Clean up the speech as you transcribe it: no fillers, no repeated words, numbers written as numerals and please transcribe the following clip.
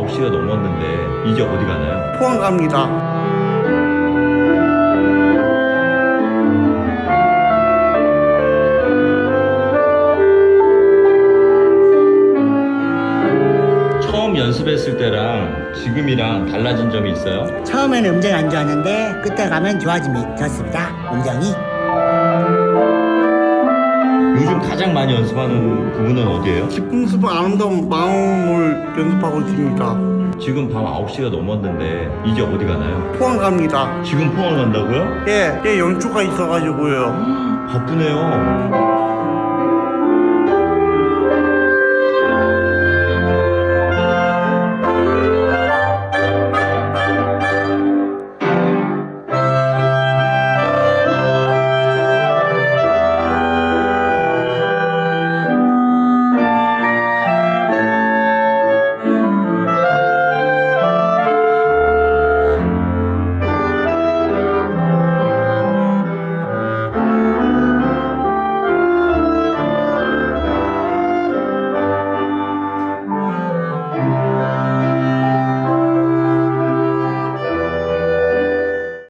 9시가 넘었는데 이제 어디 가나요? 포항 갑니다. 처음 연습했을 때랑 지금이랑 달라진 점이 있어요? 처음에는 음정이 안 좋았는데 끝에 가면 좋아졌습니다. 음정이. 요즘 가장 많이 연습하는 부분은 어디예요? 기쁨 수분 아름다운 마음을 연습하고 있습니다. 지금 밤 9시가 넘었는데 이제 어디 가나요? 포항 갑니다. 지금 포항 간다고요? 예, 연주가 있어가지고요. 바쁘네요.